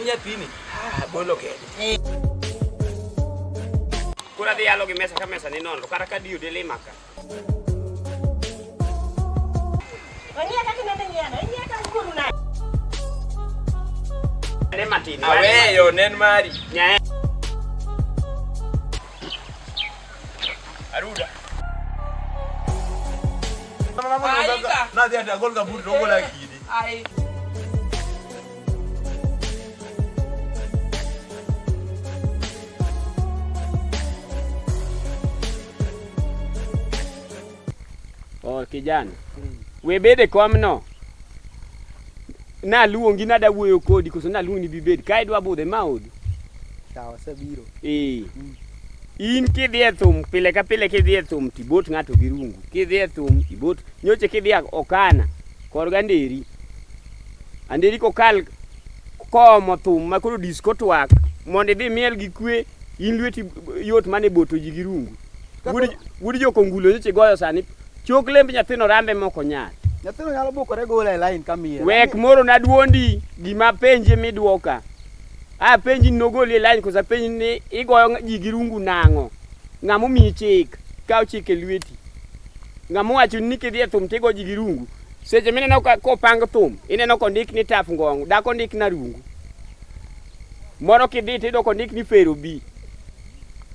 en nyathini. Bolo kede. Kura dhi yalo gi mesa ka mesa ni nono kata ka diyo dele maka. Onya ka kinende nyano, inya ka kuru na. Ne matini. Aweyo nen mari. Nyae. Aruda. Na dia ada gol kabur dogo lagi ni. Ai. Oh kijana. We bede komno. Na luongi na da wuoyo kodi koso na luongi bibed kai dwa budhe maudi. Sawa sabiro. In kidhi e thum pile ka pile kidhi e thum tibot ng'ato gi rungu. Kidhi e thum tibot nyoche kidhi okana korga nderi. Anderi kokal komo thum makoro disco twak mondo dhi miel gi kwe in lweti yot mane boto ji gi rungu. Wudi jo kongulo nyoche goyo sani chok lemb nyathino rambe moko nyal. Nyathino nyalo bokore gola e line kamiel. Wek moro na duondi gima penje midwoka. Penji nogoli e line kosa penji ni igoyo ji gi rungu nango. Ng'amo mi chik kaw chik e lweti. Ng'amo wacho ni kidhi e thum tigo ji gi rungu. Seche mineno ko pang thum ineno kondik ni tap ngong da kondik na rungu. Moro kidhi tido kondik ni fero bi.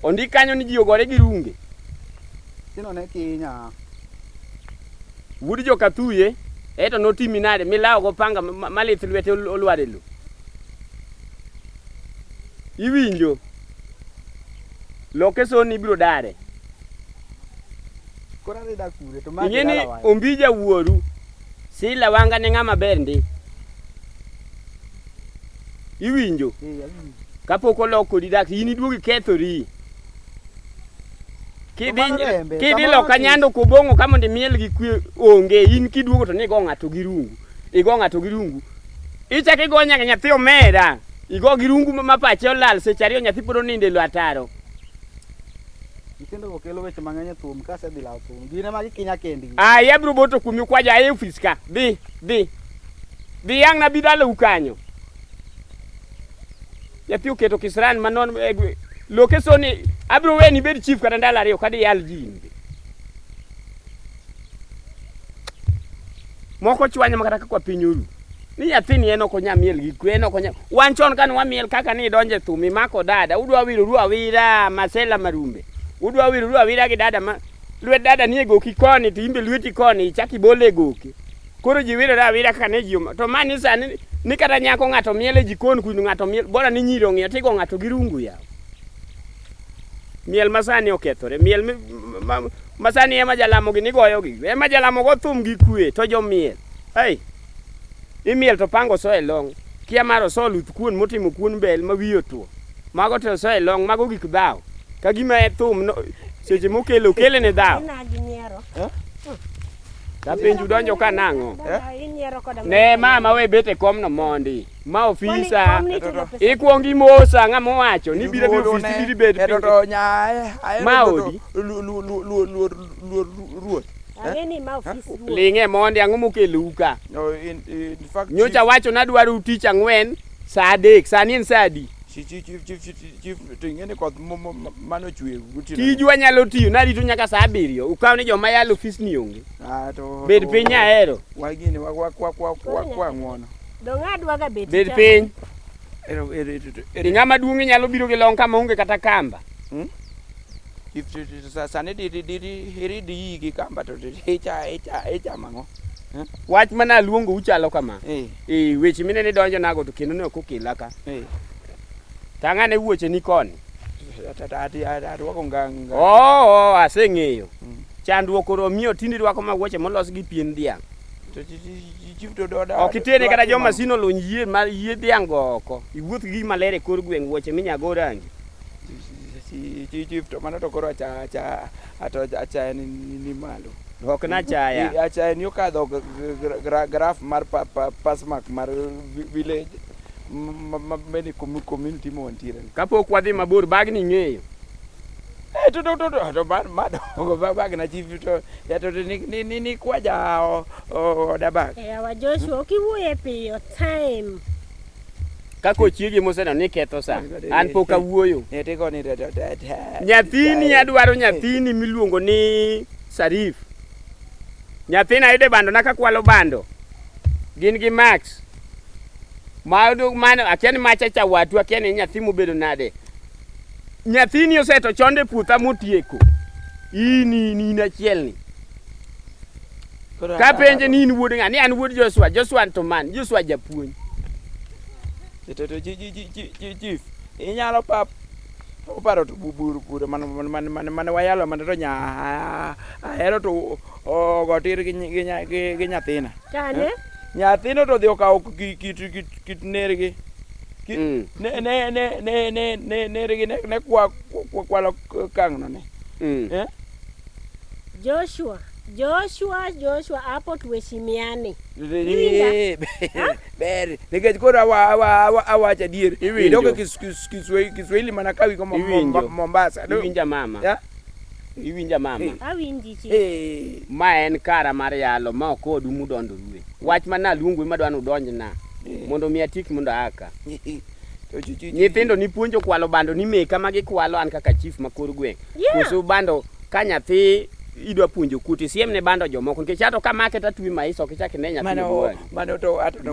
Ondik kanyo ni ji ogore gi runge. Sino ne kinya. Wudi jo kathuye eto notimi nade milao go panga malith lwete olware lo. Iwinjo lokeson ibiro dare. Kora rida kure to ma. Ingeni ombija wuoru sila wanga ne ng'ama ber ndi. Iwinjo kapok oloko didak in iduogi kethori. Kidhi loka nyando kubongo kama ndi miel gi kwe onge in kiduogo to ni go ng'ato gi rungu. Igo ng'ato gi rungu. Ichak igo nyaka nyathi omera. Igo gi rungu ma pache olal seche ariyo nyathi pod oninde lo ataro. Nyithindo go kelo weche mang'eny thum ka se dhi lawo thum. Gine ma gikinya kendi. Abro boto kumi kwaja e office ka. Dhi yang na bidalo ukanyo. Nyathi oketo kisran manon lokeson abro weni bed chief kata ndala ariyo kadi yal jin. Moko chwanya makata kwa pinyuru. Ni nyathini eno konya miel gi kwe eno konya. Wanchon kan wamiel kaka ni donje thumi mako dada. Udwa wiro ruwa wira masela marumbe. Udwa wiro ruwa wira gi dada ma lwet dada ni goki koni to imbe lweti koni chaki bole goki. Koro ji wiro ruwa wira kaka ne ji to mani sani ni kata nyako ng'ato miele jikon kuno ng'ato miel bora ni nyiro ng'iyo tigo ng'ato gi rungu ya. Miel masani okethore. Miel masani ema jalamo gi ni goyo gi. Ema jalamo go thum gi kwe to jo miel. Hey. Imiel to pango so e long. Kia maro so luth kuon motimo kuon bel ma wiyo tuo. Mago to so e long mago gik dhao. Ka gima e thum no seche mokelo kele ne dhao. Ta penju donjo ka nango. Ne mama we bete komno mondi. Ma ofisa. Ikuongi mosa ng'amo wacho ni biro bi ofisi biri bed. To nyae. Maodi. Ruoth. Ageni ma office. Linge mondi ang'o mokelo uka. No in fact nyocha wacho na dwaro tich ang'wen saa adek sani en saa adi. Chief tingene koth mano chwe gutino. Tijwa nyalo tiyo na rito nyaka saa 7 ukaw ni joma yalo office ni onge. To bed piny ahero. Wagini wa ng'wono. Donga dwaga bed. Bed piny. Ng'ama duong' nyalo biro gi long kama onge kata kamba. Sane diri di gi kamba to echa mango. Wach mana luongo uchalo kama. Weche minene donjo nago to kendo ne ok okela ka. Tang'ane wuoche ni koni. Arwako nganga. Aseng'eyo. Chandruok oro miyo tindi rwako ma wuoche molos gi pien dhiang'. Ok itere kata joma sino lony yie dhiang' go oko. Iwuoth gi malere kor gweng' wuoche minyago rangi. Chief to mano to koro acha ni malo. Ok na chaya. Acha ni okadho graph mar passmark mar village many community mo wantiere. Kapok wadhi mabor bagni ng'eyo. To bag na chief to ya to ni kwaja o da bag. Wa Joshua kiwuoye piyo time. kako chiegi moseno ni ketho sa an pok awuoyo Teko ni nyathini adwaro nyathini miluongo ni Sarif nyathina ayude bando na kakwalo bando gin gi Max mano akiani machacha watu akiani nyathi mobedo nade nyathini oseto chonde puotha motieko ini achiel ni ka penje ni in wuod ng'a ni an wuod Joshua to man Joshua japuonj Chief inyalo oparo to buru mane wayalo mane to ahero to ogotir gi nyathina Kane? Nyathino to dhi okawo kit nergi nergi ne kwalo kang'no ne Joshua hapo tuheshimiane. Ber nikech koro awacho adier idogo Kiswahili mana kawi ko Mombasa iwinja mama awinji chi ma en kara mar yalo ma ok odu mudondo ruwe wach mana luongo madwa no donjna mondo mi atik mondo aka nyithindo ni puonjo kwalo bando ni meka magi kwalo an kaka chief makor gweng koso bando ka nyathi idwa puonjo kuti siem ne bando jomoko nikech ato ka market atwi maiso ok chak ne nyathi mano to ato no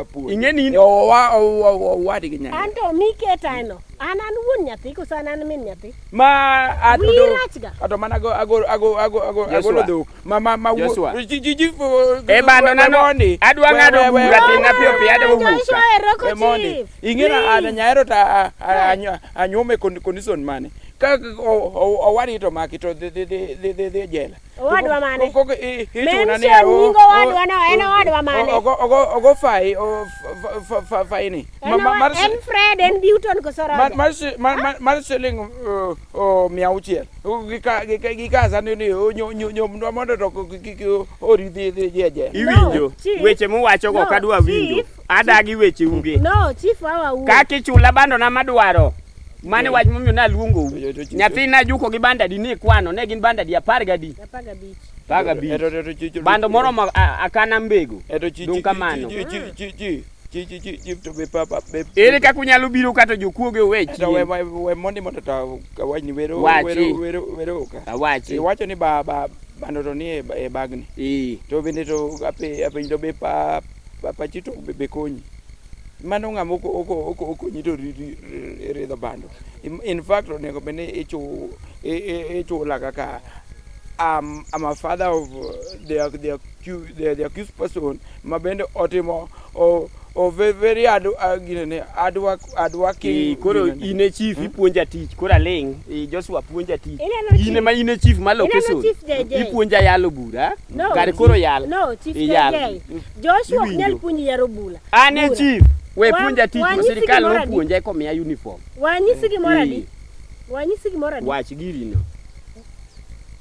apu ingeni wadi gi nyanya anto miketa eno an wuon nyathi koso an min nyathi ma ato mana agolo dhok ma e bando nano adwa ngado bura tinga pio pia adwa wuok ingena ana nyaero ta anyume condition mane ka owadi to maki to de jela owadwa mane ituna ni ningo wadwa no en owadwa mane ogo fai ni en Fred en Newton ko soro mar selling miauchiel gikaza ni nyomdwa mondo to ori dhi jela iwinjo weche muwacho go kadwa winjo adagi weche uge no chief awa kaki chula bando na madwaro mane wach momiyo na luongo nyathina juko gi banda di ne kwano ne gin banda di 10 gadi 15 bando moro akana mbego dun kamano to be papa ere ka kunyalo biro kato jokuoge wechi we mondi mondo ta wachni wero ka awachi wacho ni bando to ni e bagni to bende to ape to be pa chito be konyi mano ng'amo okonyi to ridho bando in fact onego bende ichula kaka I'm a father of the accused person ma bende otimo very adwa koro ine chief ipuonja tich kora ling Joshua puonja tich ine ma ine chief malokeso ipuonja yalo bura kare koro yalo no chief Joshua nyal puonji yaro bula ane chief we puonja tich ma sirikal no puonja ko miya uniform wanyisi gimoradi wach giri no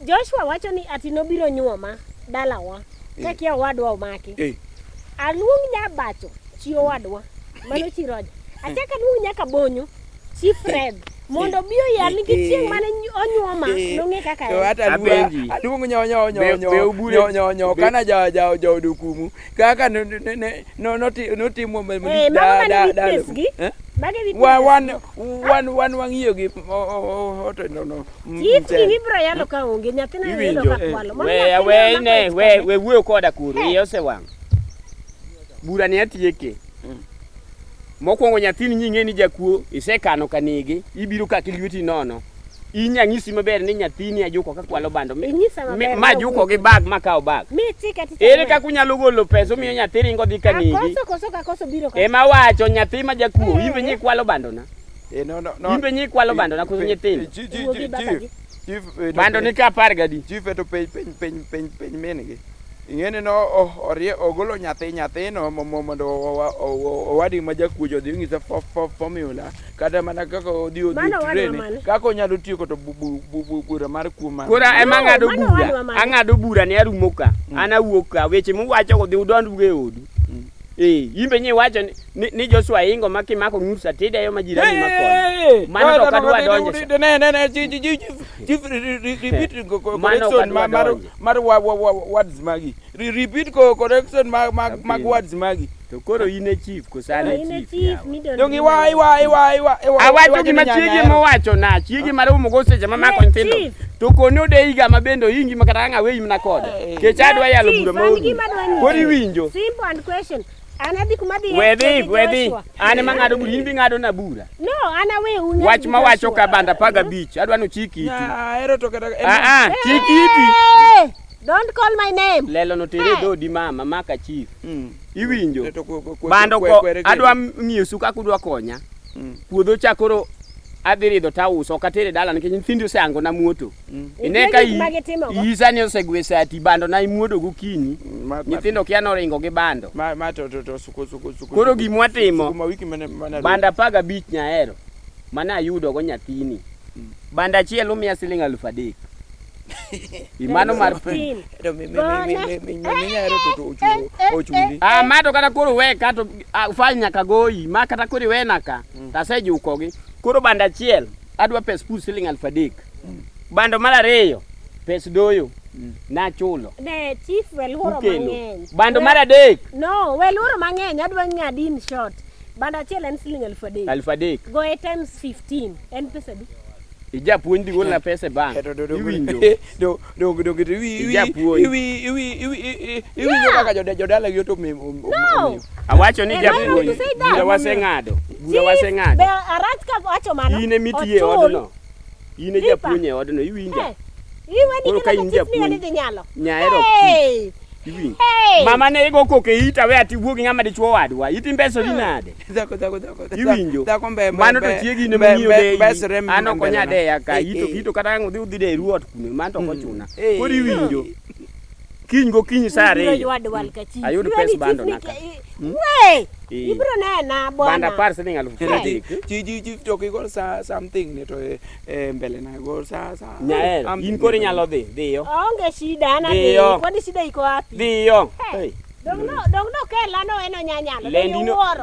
Joshua wacho ni ati nobiro nyuoma dalawa ka kia wadwa omaki aluong nyabacho chio wadwa mano chiroja achaka luong nyaka bonyo chief Fred mondo biyo yal ni chieng mane onyuoma nong'e kaka to hata aluong nyonyo kana ja dokumu kaka notimo wan wang'iyo gi no chief ni bro yalo ka onge nyathina yelo ka kwalo we wuoyo koda kuro iye osewang' bura ni atieke mokwongo nyathini nying'e ni jakuo isekano kanigi ibiro ka kilweti nono inyang'isi maber ni nyathini ajuko ka kwalo bando ma juko gi bag makao bag ere ka kunyalo golo pesa miyo nyathi ringo dhi kanigi koso biro ka ema wacho nyathi ma jakuo imbe nyi kwalo bando na imbe nyi kwalo bando na koso nyithindo bando ni ka 10 gadi chief to peny mengi ingene no ogolo nyathino mondo owadi ma jakuojo dhi ng'isa formula kata mana kaka odhi train kaka onyalo tieko to bura mar kuoma kora ema ang'ado bura ne arumo ka ana wuok ka weche muwacho go dhi udondu ge odu imbe nyi wacho ni Joshua ingo makimako ng'ursa tideyo majirani makon mano to kadwa donjo repeat correction mar words magi repeat correction mag words magi To koro ine chief ko sane chief. Dongi wai. Awacho gima chiegi mowacho na chiegi mar umo go seche mamako nyithindo. To kono de higa mabendo hingi makata ng'awe imna kode. Kech adwa yalo bura maonge. Kodi winjo. Simple and question. Anadhi kumadhi. Wedhi. Ane mang'ado bura, in bi ng'ado na bura. No, ana we una. Wach mawacho ka banda paga beach. Adwa no chiki iti. Ero to kata. Chiki iti. Don't call my name. Lelo no tere do di mama maka chief. Iwinjo. Bando ko adwa ng'iyo suka kudwa konya. Puodho chakoro adhi ridho tauso katere dala nikech nyithindo oseango na muoto. Ineka isa ni osegwe sati bando na imuodo gokinyi. Nyithindo kia no ringo gi bando. Ma to suko. Koro gimwa timo. Kuma wiki mana. Banda paga beach nyaero. Mana ayudo go nyathini. Banda achiel umiya siling 3,000. Imano mar pin. Mato kata koro we kato fanya kagoi ma kata koro we naka tasejuko gi koro banda achiel adwa pes pu siling 3,000. Bando mar ariyo pes doyo na chulo. Ne chief weluro mang'eny. Bando mar adek. No, weluro mang'eny adwa ng'adi in short. Bando achiel en siling 3,000. 3,000. Go a times 15 en pesa du. Ija puonj digol na pesa bang. Iwinjo. Do iwinjo kaka jodala gi to awacho ni japuonj. Bura waseng'ado. Be arach ka wacho mano. Ine mitie odno. Ine japuonj e odno iwinjo. Iweni kaka chief ni nyalo. Nyaero. Iwinjo. Mama ne go koke ita we ati wuogi ng'ama dichuo wadwa. Iti mbeso dinade. Dhako. Iwinjo. Mano to chiegi ne mngiyo de. Ano konya de ya ka ito kata ngudhi de ruot kume manto kochuna. Kodi iwinjo. Kiny go kiny sare. Ayudo pes bando naka. We. Ibro nena bona. Banda par siling 3,000. Ji to go something ne to mbele na go sa. Nyaero. In kore nyalo dhiyo. Onge shida na dhi. Kwani shida iko wapi? Dhiyo. Dong no kela no eno nyanyalo.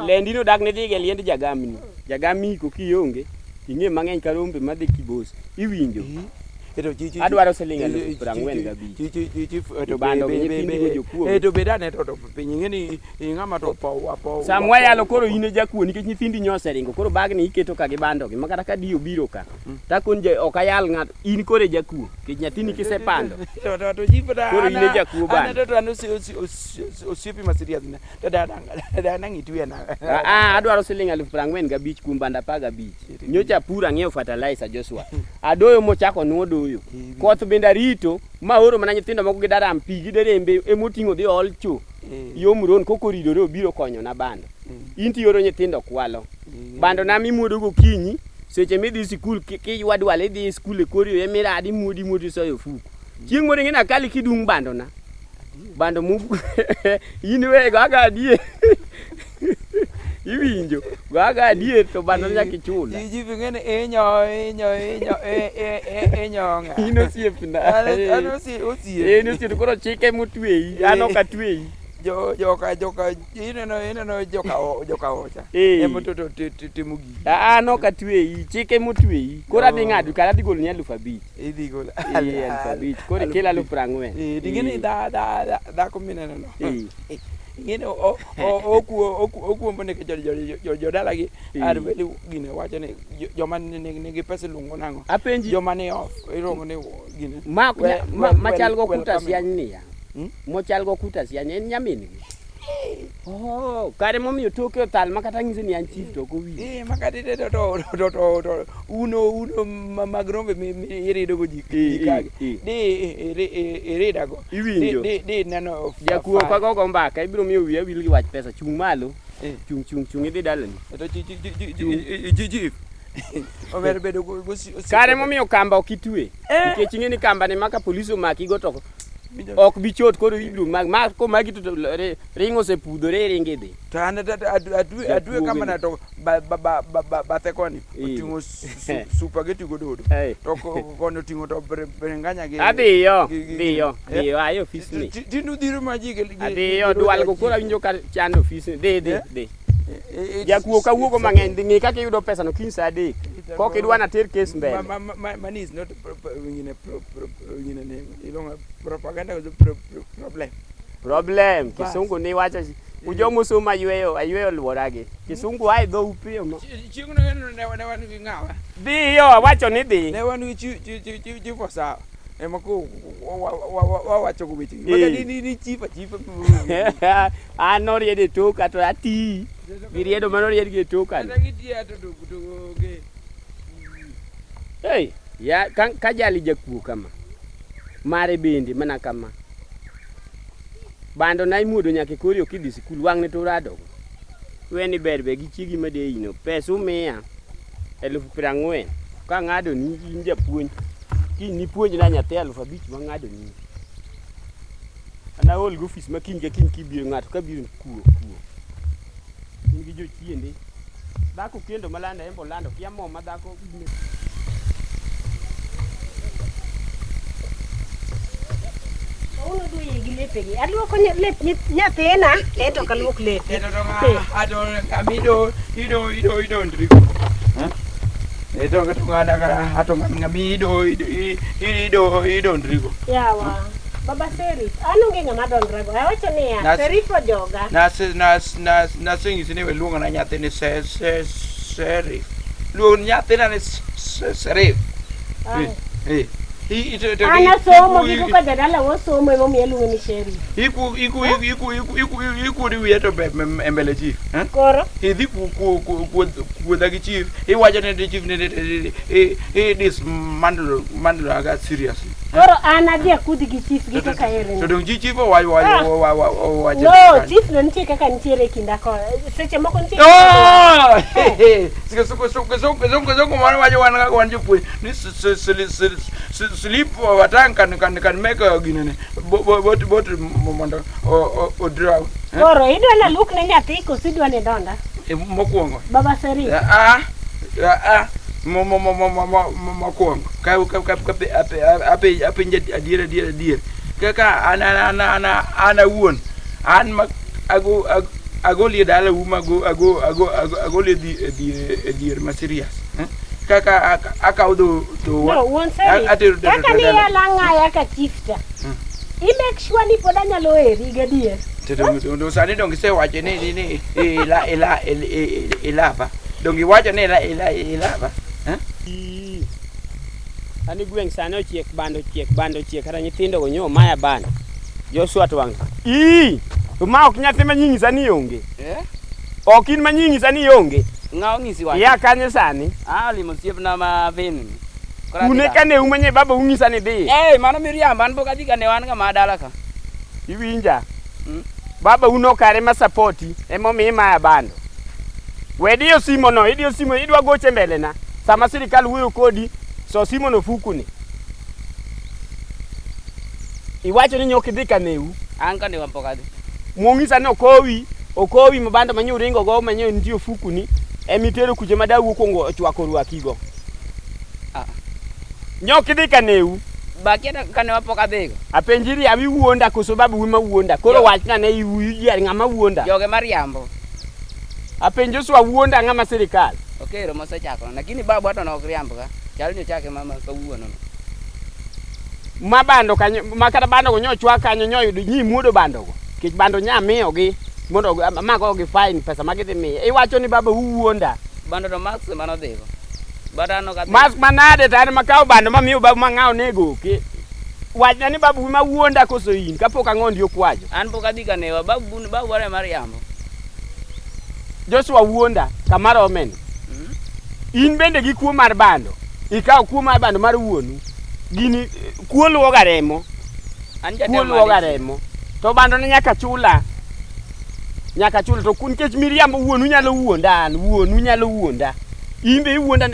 Lendino dak ne dhige liend jagamni. Jagami ko kionge. Ing'e mang'eny karombe madhi kibos. Iwinjo. Adwaro siling 45,000. To bedane to piny ng'eni ng'ama to po. Samwa yalo koro ine jakuo nikech nyithindi nyose ringo koro bagni iketo ka gi bando gi makata ka dio biro ka. Takon je ok ayal ng'at in kore jakuo kech nyathini kisepando. To jipoda. Koro ine jakuo bando. To ano osiepi masirias ne. To dana ng'itwe na. Adwaro siling 45,000 kuom banda paga beach. Nyocha pura ng'iew fertilizer Joshua. Adoyo mochako nuodo koth benda rito ma oro mana nyithindo moko gi daram pi gi derembe emoting'o dhi ol cho yo muron koko ridore obiro konyo na bando inti oro nyithindo kwalo bando na mimuodo gokinyi seche midhi sikul kiwadwale dhi skul e kori e miradi muodi soyo fuku chieng' moro ng'ina kali kidung bando na bando mu in we gaga die Iwinjo gaga adier to bando nyaka ichula ji ngene enyo ino siepna ano osie ino siep koro chike mutwei ano ka twei joka ineno joka ocha emoto timugi ano ka twei chike mutwei koro adhi ng'adu kara dhi golni 5,000 idhi gol 5,000 koro kila 40,000 dingene da komineno no ngene okuombo ne jodala gi arweli gine wacho ne joma nigi pesa lungo nango apenji joma ne off irongo ne gine machal go kuta siany niya mochal go kuta siany en nyamin gi kare momiyo toke otal makata ng'ise ni an chief to kowi makati to uno magrombe irido go jikage irida go iwinjo neno jakuo kagogo mbaka ibiro miyo wiya wil gi wach pesa chung malo chung idhi dalani to chief over bedo go kare momiyo kamba okitwe nikech ing'eni kamba ne maka polisi omaki go to ok bichot koro ibiro mag ko magi to ringo se pudore ringe dhi to an adwe kama na to bathe koni otingo spaghetti gododo to kono tingo to brenganya ge adhiyo ayo office ni tindu dhiro majige adhiyo dwal go koro winjo ka chando office dhi jakuo kawuogo mang'eny dhi ng'i kaka iyudo pesa no kiny sa 3 kok idwa na ter case mbele money is not ilonga propaganda is problem kisungu ni wacha Ujomo soma ayweyo luorage. Kisungu ai dho upio mo. Chieng' ne wan gi ng'awa. Dhi yo awacho ni dhi. Ne wan gi chief osawa. Ema ko wawacho go weche. Magadi ni chief. An noriede toka to ati. Giriedo manoried gi toka. Kata gitia to ge. Hey, ya ka jali jakuo kama. Mare bende mana kama. Bando na imuodo nyaka kori okidhi sikul wang' ne to rado. Weni berbe gi chigi made ino. Pesa umiya 40,000 ka ng'ado ni in japuonj. Ni puonj na nyathi 5,000 ma ng'ado ni. Ana ol go office makin ka kin kibiro ng'ato ka biro kuo. In gi jochiende. Dhako kendo malanda embo lando kia mo ma dhako. Uno due gi lepegi. Aluoko lep nyathina eto kaluok lepe. Ato amido ido ndrigo. Eto ngada kara ato ngamido ido ndrigo. Yawa. Baba Serif, anu nge ngama dondrago. Awacho niya, Serifo joga. Na singisi ne luonga na nyathini Serif. Luonga nyathina ne Serif. Ana somo giku ka jadala wo somo emo mielu ni Sheri. Iku di wiye to embele chief. Koro. Idhi ku dagi chief. Iwacho ne chief ne this mandlo aga seriously. Koro ana dia kudi gi chief gi kaka ere. To dong chief wa. No, chief no ntie kaka ntiere kinda ko. Seche moko ntie. Oh! Siko mwana wajo wan jopuonj. Ni sleep watang kan make ginene bot mondo o draw. Koro idwa na look ne nyathi ko sidwa ne donda. Mokuongo. Baba Serif. Mokuongo. Ka adier. Kaka ana wuon. An agoli dala uma ago dier ma serious. Kaka akaudo to no won say kaka ni ala ngaya ka chifta I make sure ni poda nyalo eri gadier to sani dong se wache ni ilaba dong iwacho ni ilaba ani gweng sani ochiek bando chiek kata nyithindo go nyo maya bando Joshua twang ma ok nyathi manyingi sani onge ok in manyingi sani onge ngao ngisi wacho ya kanye sani limo siepna ma vin une kane umanye baba ungisa ni dhi mano miriamba an boka dika ne wan ga madala ka iwinja baba uno kare ma supporti emo mi maya bando wedi osimo no idwa goche mbele na sama sirikal wuyo kodi so simo no fukuni iwacho ni nyoki dhi kaneu an ka ne wampoka dhi muongisa no okowi mabando manyo ringo go manyo ndio fukuni emitero kuje madawu kongo chwako ruakigo nyoki dhi kaneu bakia kane wapoka dhigo apenjiri abi wuonda ko sababu wima wuonda koro wachna ne iwi ngama wuonda joge mariambo apenjo swa wuonda ngama sirikal okero mosechako lakini babu hata na okriambo ka chalni chake mama ka wuono mabando kanyo makata bando go nyo chwaka kanyo nyo yudo nyi muodo bando go kech bando nya miyo gi mondo mago gi fine pesa magidhi miye iwacho ni baba wuonda bando to max mano dhigo badano ka mas manade tani makao bando mamiyo babu mangao nego ke wachna ni babu ma wuonda koso in kapok ang'ondi okwajo an poka dika ne babu wale mariambo Joshua wuonda kamaro omen in bende gi kuo mar bando ikaw kuo mar bando mar wuonu gini kuo luoga remo to bando ne nyaka chula to kun kech miriambo wuonu nyalo wuonda imbe wuonda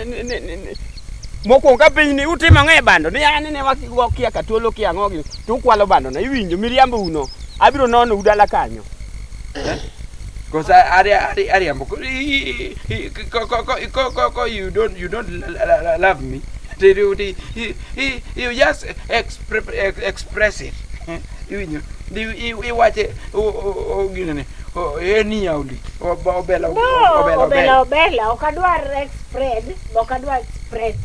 moko ka piny ni utimo ng'e bando ni yani ne wakia katolo kia ng'ogi to kwalo bando na iwinjo miriambo uno abiro nono udala kanyo because ariambo you don't love me you just express it you watch it ginene eni yauli obela okadwa express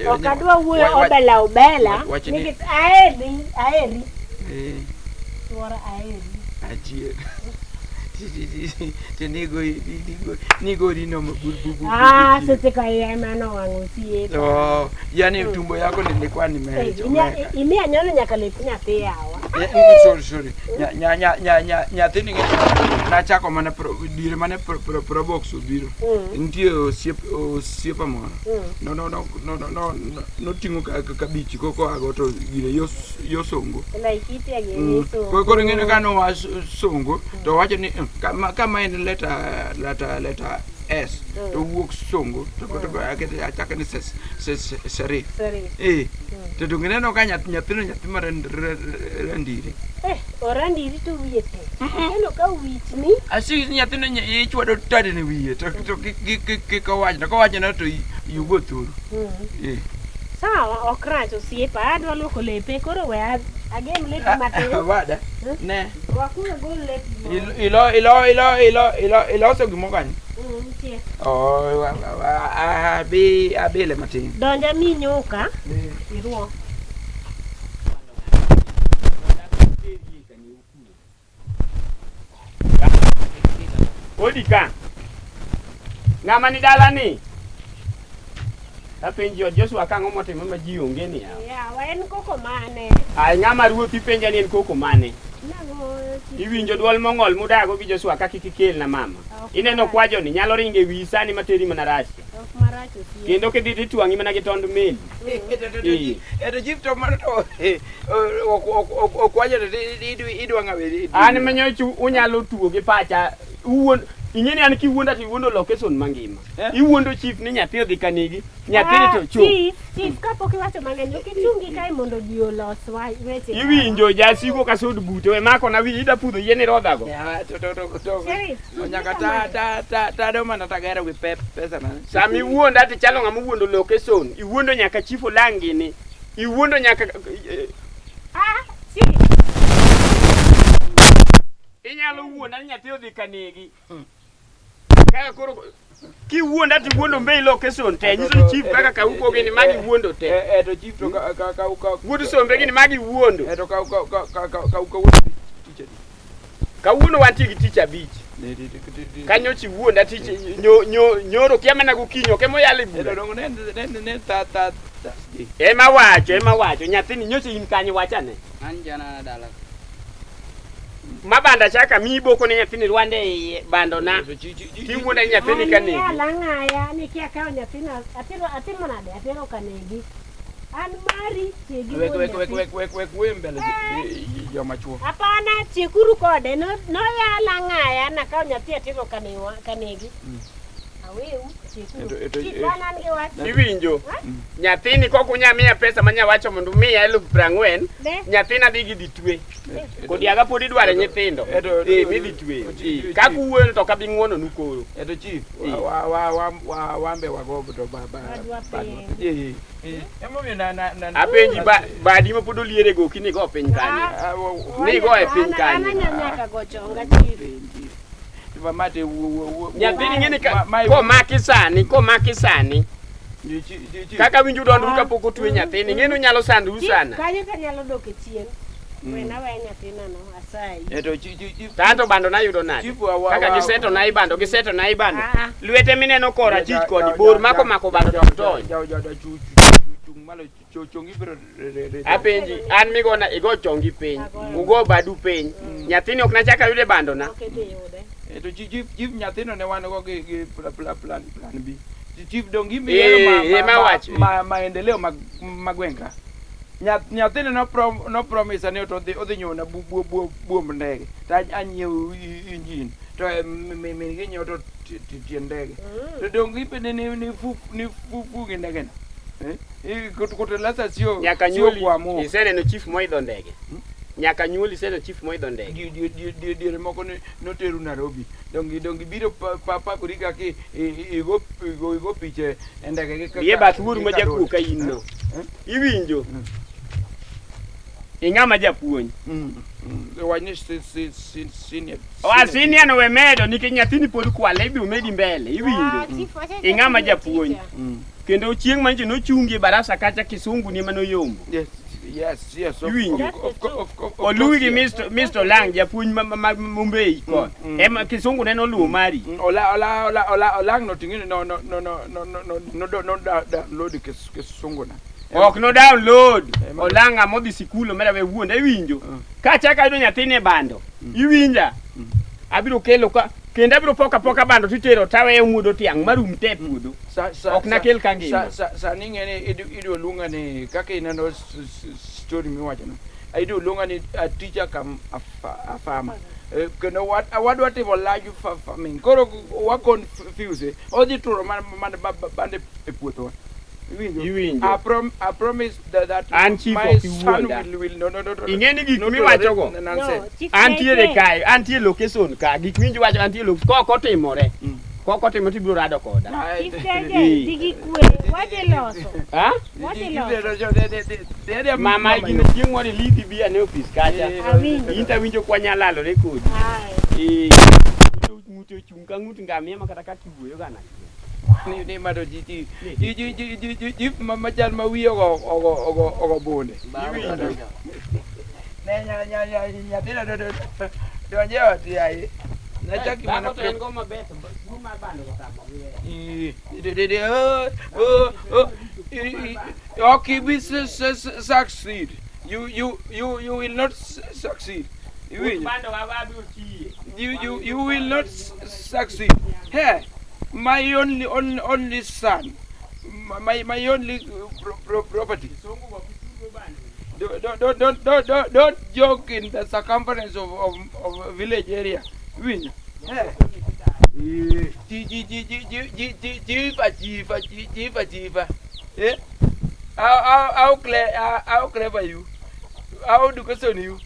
okadwa wuyo obela nigi aeri suora aeri nigo rino mabubu. Sasa kaya mano wangu sie. Oh, yani tumbo yako nilikuwa nimechomeka. Imia nyono nyakalepunya pe hawa. Sorry. Nyathini na chako mana dire mana pro box biro. Ndio osiepa moro. No tingo kabichi koko agoto gire yo songo. Like ite ageni songo. Koko ngene kano wa songo to wacho ni kama en letter S to wuok songo to akete achaka ni sere. To ngene no ka nyathino mara ndire. Orandiri to wiye te. Kendo ka wichni. Asi nyathino ichwado tade ne wiye to kawacho na to yugo thuru. Sawa, okracho siepa adwa loko lepe koro we agem lepe matin. Wada. Ne. Wakuna gol lepe. Ilo so gimo kan. Tie. Oh, abele matin. Donja mi nyoka. Iruo. Odika. Ngama ni dalani? Apenjo Joshua kango motimo ma ji onge ni yawa. Ya, waen koko mane. Ai ngama ruothi penja ni en koko mane? Nago. Iwinjo duol mongol mudago gi Joshua kaka kikel na mama. Ineno kwajo ni nyalo ringe wi sani materi mana Russia. Ok maracho sie. Kendo ke diti tuangi mana gi tond meli. Eto jifto mano to okwajo idwa ngawe. An menyochu unyalo tuo gi pacha uwon ingeni an kiwuonda ti wuondo location mangima. Iwuondo chief ni nyathi odhi kanigi, nyathi to chuo. Chief kapo kiwacho mang'eny kichungi kae mondo ji olos weche. Iwinjo jasigo ka sod bute we mako na wi ida pudho yene rodhago. Ya to. Nyaka ta do mana tagera wi pesa na. Sami wuonda ti chalo ng'ama wuondo location. Iwuondo nyaka chief olangi ni. Iwuondo nyaka chief. Inyalo wuonda nyathi odhi kanigi. Kaya koro ki wuonda ti wuondo mbei location te nyiso chief kaka ka uko gini magi wuondo te. To chief to ka wuondo sombe gini magi wuondo. To ka wuondo teacher. Ka wuondo wanti gi teacher beach. Kanyo chi wuonda teacher nyoro kiama na gokinyo kemo yale bu. Ne ta. Ema wacho nyathini nyoche in kanyo wachane. An jana dala. Mabanda chaka miboko ni nyathini Rwande bando na. Ti wuonda nyathini kanegi. Ala ngaya ni kia kao nyathini atimo nade atero kanegi. An mari chegi. Wek mbele yo machuo. Hapana chekuru kode no yala ngaya na kao nyathi atero kanegi. Aweu chekuru. Iwinjo. Nyathini koko nyamiya pesa manya wacho mondo miya 40,000. Nyathina digi ditwe. Kodi aga podi dware nyithindo. Midhi twe. Ka kuwuono to kabi nguono nukoro. Eto chief wambe wagogo to baba. Emo mi na apenji badi ma podo liere go kini go piny kanye. Ni go e piny kanye. Ana nyaka go chonga chief. Mate nyathini ngene ko maki sani kaka winju dondu ka poko twe nyathini ngeno nyalo sandu sana kanyo ka nyalo doke chien wena we nyathina no asai eto tanto bando na yudo nade kaka giseto na ibando lwete mineno kora chich kodi bor mako bando to malo chongi bro apenji an migona igo chongi piny ugo badu piny nyathini ok nachaka yude bando na eto chief nyathino ne wan go gi plan B chief dongi mi maendeleo magwenga nyathino no promise ne to odhi nyona buom ndege ta anyiew injin to min gi nyoto tien ndege to dongi pe ni fu gi ndege kutelasa sio nyaka nyuli isene no chief moidho ndege nyaka nyuli isene chief moidho ndege dire moko no teru Nairobi dongi biro papa kurika ki igo piche ndege ke ye bathuru ma jaku ka inno iwinjo ingama japuonj wanye senior no we medo nikech nyathini pod kwale ibi umedi mbele iwinjo ingama japuonj kendo chieng' manjo no chungi barasa kacha kisungu ni mano yombo Yes. Iwinjo. Of Oluwi gi yes. Mr. Lang japuonj Mumbei ko. Ema kisungu ne noluwo mari. Olang no tingine no download kisungu na. Ok no download. Olanga modhi sikul omera we wuonda iwinjo. Ka chaka yudo nyathine bando. Iwinja. Abiro kelo ka kendo abiro poka bando titero tawe muodo tiang' marum te puodho. Ok nakel ka ngima. Sani ng'ene idwa luonga ni kaka ineno story miwacho no. Idwa luonga ni a teacher come a farmer. Kendo wadwa timo large farming. Koro wa confuse. Odhi turo man bande e puotho. Iwinjo. I promise that my son will no. Ing'eni gik miwacho go. Antiere kae, antie location ka. Gik winjo wacho antie location. Koko timore. Koko timore tibiro rado koda. Digi kwe, waje loso. Ha? Waje loso. Mama igine chieng' moro lithi bi ane ofis kacha. Awinjo. Inta winjo kwa nyalalo rekodi. Ai. Ng'ute ochung' ka ng'ut ngamia makata kaka iwuoyo gana. Ni mado ji machal ma wiye ogo bonde. Ne nyathina donje ot yaye. Nachaki mana to en go maber to mar bando go tamo okay, we succeed. You will not succeed. You will not succeed. Hey, my only son, my only property. Don't joke in the circumference of village area. Win. Jiva. Eh? How clever you? How do you?